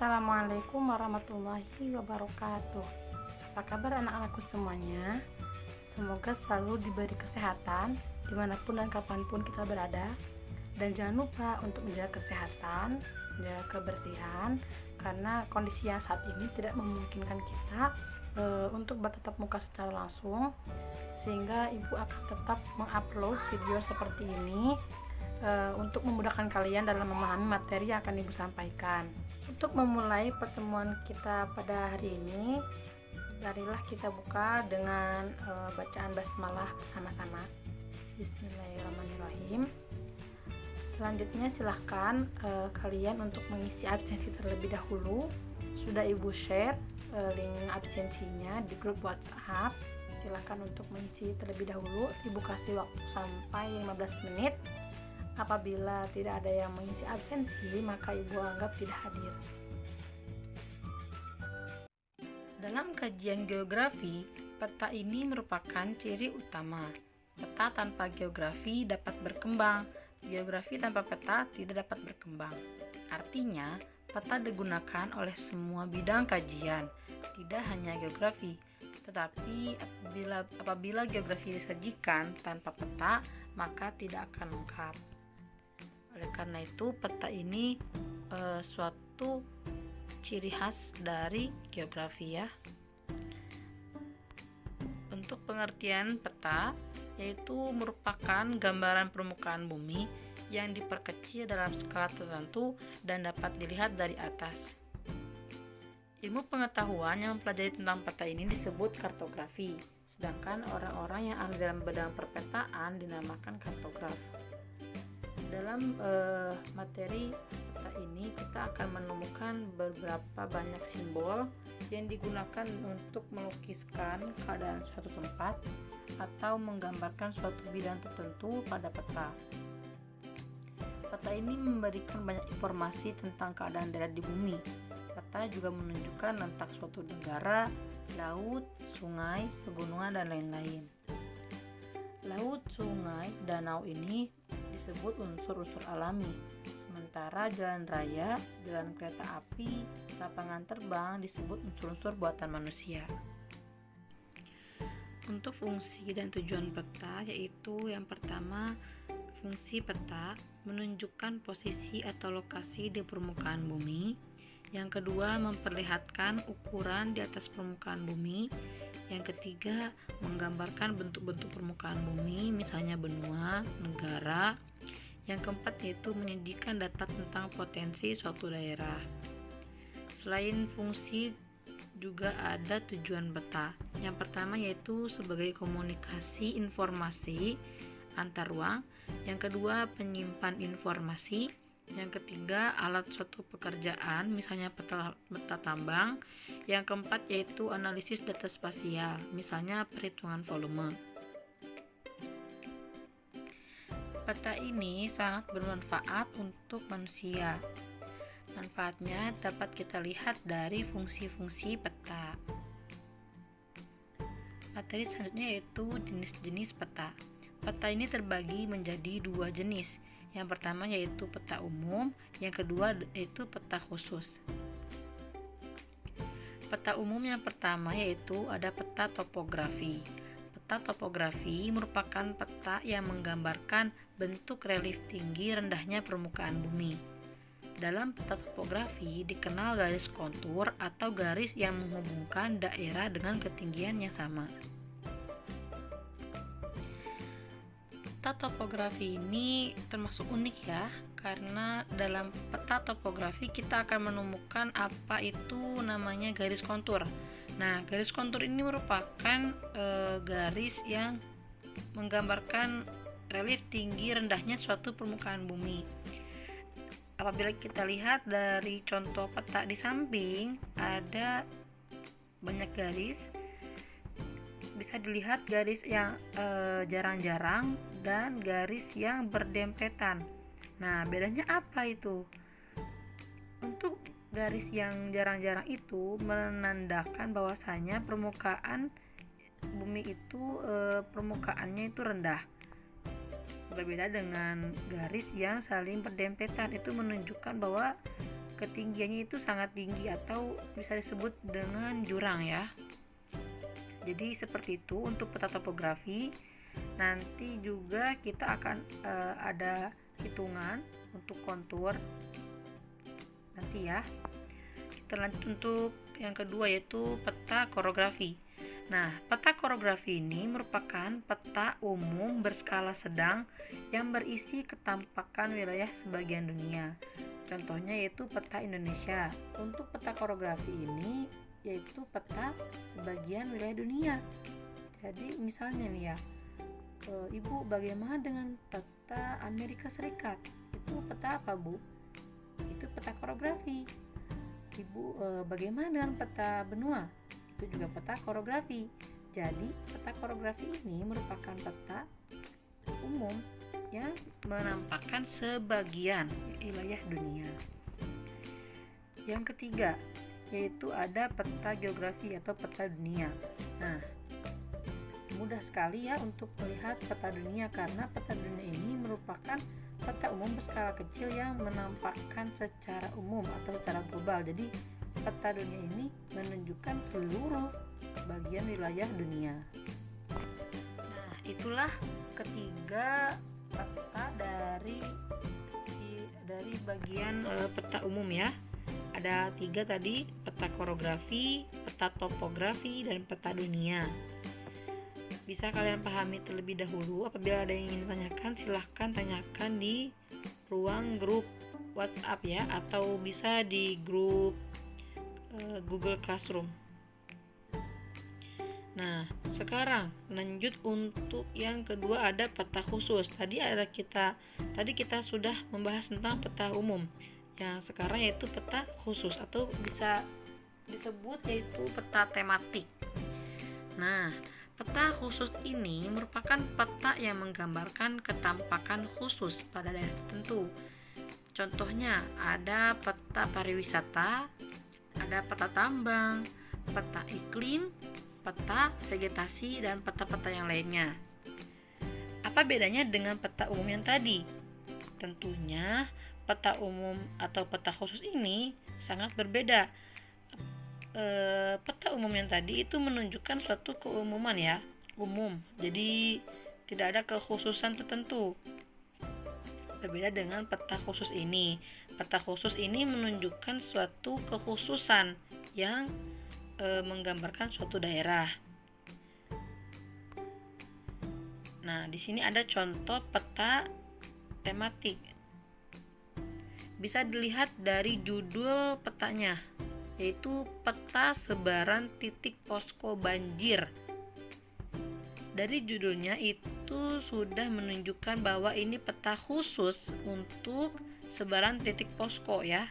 Assalamualaikum warahmatullahi wabarakatuh. Apa kabar anak-anakku semuanya? Semoga selalu diberi kesehatan dimanapun dan kapanpun kita berada. Dan jangan lupa untuk menjaga kesehatan, menjaga kebersihan, karena kondisi yang saat ini tidak memungkinkan kita untuk bertatap muka secara langsung, sehingga ibu akan tetap mengupload video seperti ini untuk memudahkan kalian dalam memahami materi yang akan ibu sampaikan. Untuk memulai pertemuan kita pada hari ini, marilah kita buka dengan bacaan basmalah bersama-sama. Bismillahirrahmanirrahim. Selanjutnya silahkan kalian untuk mengisi absensi terlebih dahulu. Sudah ibu share link absensinya di grup WhatsApp. Silahkan untuk mengisi terlebih dahulu. Ibu kasih waktu sampai 15 menit. Apabila tidak ada yang mengisi absensi, maka ibu anggap tidak hadir. Dalam kajian geografi, peta ini merupakan ciri utama. Peta tanpa geografi dapat berkembang, geografi tanpa peta tidak dapat berkembang. Artinya, peta digunakan oleh semua bidang kajian, tidak hanya geografi. Tetapi apabila geografi disajikan tanpa peta, maka tidak akan lengkap. Oleh karena itu, peta ini suatu ciri khas dari geografi ya. Untuk pengertian peta, yaitu merupakan gambaran permukaan bumi yang diperkecil dalam skala tertentu dan dapat dilihat dari atas. Ilmu pengetahuan yang mempelajari tentang peta ini disebut kartografi, sedangkan orang-orang yang ahli dalam bidang perpetaan dinamakan kartograf. Dalam materi peta ini kita akan menemukan beberapa banyak simbol yang digunakan untuk melukiskan keadaan suatu tempat atau menggambarkan suatu bidang tertentu pada peta. Peta ini memberikan banyak informasi tentang keadaan daerah di bumi. Peta juga menunjukkan letak suatu negara, laut, sungai, pegunungan, dan lain-lain. Laut, sungai, danau ini disebut unsur-unsur alami, sementara jalan raya, jalan kereta api, lapangan terbang disebut unsur-unsur buatan manusia. Untuk fungsi dan tujuan peta, yaitu yang pertama, fungsi peta menunjukkan posisi atau lokasi di permukaan bumi. Yang kedua, memperlihatkan ukuran di atas permukaan bumi. Yang ketiga, menggambarkan bentuk-bentuk permukaan bumi, misalnya benua, negara. Yang keempat, yaitu menyajikan data tentang potensi suatu daerah. Selain fungsi, juga ada tujuan peta. Yang pertama yaitu sebagai komunikasi informasi antar ruang. Yang kedua, penyimpan informasi. Yang ketiga, alat suatu pekerjaan, misalnya peta tambang. Yang keempat yaitu analisis data spasial, misalnya perhitungan volume. Peta ini sangat bermanfaat untuk manusia. Manfaatnya dapat kita lihat dari fungsi-fungsi peta. Materi selanjutnya yaitu jenis-jenis peta. Peta ini terbagi menjadi dua jenis. Yang pertama yaitu peta umum, yang kedua yaitu peta khusus. Peta umum yang pertama yaitu ada peta topografi. Peta topografi merupakan peta yang menggambarkan bentuk relief tinggi rendahnya permukaan bumi. Dalam peta topografi dikenal garis kontur atau garis yang menghubungkan daerah dengan ketinggian yang sama. Peta topografi ini termasuk unik ya, karena dalam peta topografi kita akan menemukan apa itu namanya garis kontur. Nah, garis kontur ini merupakan garis yang menggambarkan relief tinggi rendahnya suatu permukaan bumi. Apabila kita lihat dari contoh peta di samping, ada banyak garis. Bisa dilihat garis yang jarang-jarang dan garis yang berdempetan. Nah, bedanya apa itu? Untuk garis yang jarang-jarang itu menandakan bahwasanya permukaan bumi itu permukaannya itu rendah. Berbeda dengan garis yang saling berdempetan, itu menunjukkan bahwa ketinggiannya itu sangat tinggi atau bisa disebut dengan jurang ya. Jadi seperti itu untuk peta topografi. Nanti juga kita akan ada hitungan untuk kontur nanti ya. Kita lanjut untuk yang kedua, yaitu peta korografi. Nah, peta korografi ini merupakan peta umum berskala sedang yang berisi ketampakan wilayah sebagian dunia. Contohnya yaitu peta Indonesia. Untuk peta korografi ini yaitu peta sebagian wilayah dunia. Jadi misalnya nih ya, Ibu, bagaimana dengan peta Amerika Serikat? Itu peta apa, Bu? Itu peta korografi. Ibu, bagaimana dengan peta benua? Itu juga peta korografi. Jadi peta korografi ini merupakan peta umum yang menampakkan sebagian wilayah dunia. Yang ketiga, yaitu ada peta geografi atau peta dunia. Nah, mudah sekali ya untuk melihat peta dunia, karena peta dunia ini merupakan peta umum berskala kecil yang menampakkan secara umum atau secara global. Jadi peta dunia ini menunjukkan seluruh bagian wilayah dunia. Nah, itulah ketiga peta dari bagian peta umum ya. Ada 3 tadi, peta korografi, peta topografi, dan peta dunia. Bisa kalian pahami terlebih dahulu. Apabila ada yang ingin ditanyakan, silahkan tanyakan di ruang grup WhatsApp ya, atau bisa di grup Google Classroom. Nah, sekarang lanjut untuk yang kedua, ada peta khusus. Tadi kita sudah membahas tentang peta umum. Yang sekarang yaitu peta khusus, atau bisa disebut yaitu peta tematik. Nah, peta khusus ini merupakan peta yang menggambarkan ketampakan khusus pada daerah tertentu. Contohnya ada peta pariwisata, ada peta tambang, peta iklim, peta vegetasi, dan peta-peta yang lainnya. Apa bedanya dengan peta umum yang tadi? Tentunya peta umum atau peta khusus ini sangat berbeda. Peta umum yang tadi itu menunjukkan suatu keumuman ya, umum. Jadi tidak ada kekhususan tertentu. Berbeda dengan peta khusus ini. Peta khusus ini menunjukkan suatu kekhususan yang menggambarkan suatu daerah. Nah, di sini ada contoh peta tematik. Bisa dilihat dari judul petanya, yaitu peta sebaran titik posko banjir. Dari judulnya itu sudah menunjukkan bahwa ini peta khusus untuk sebaran titik posko ya.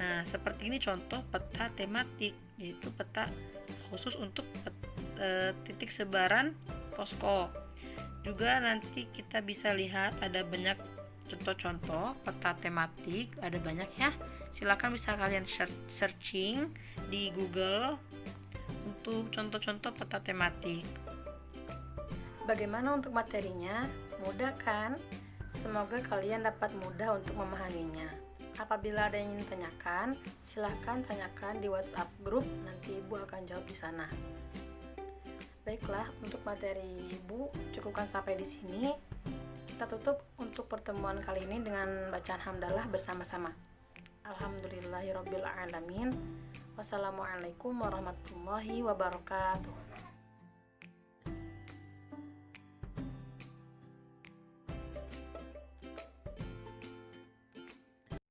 Nah, seperti ini contoh peta tematik, yaitu peta khusus untuk titik sebaran posko. Juga nanti kita bisa lihat ada banyak contoh-contoh peta tematik, ada banyak ya. Silakan bisa kalian searching di Google untuk contoh-contoh peta tematik. Bagaimana untuk materinya? Mudah kan? Semoga kalian dapat mudah untuk memahaminya. Apabila ada yang ingin tanyakan, silahkan tanyakan di WhatsApp grup, nanti Ibu akan jawab di sana. Baiklah, untuk materi Ibu cukupkan sampai di sini. Kita tutup untuk pertemuan kali ini dengan bacaan hamdalah bersama-sama. Alhamdulillahirabbil alamin. Wassalamualaikum warahmatullahi wabarakatuh.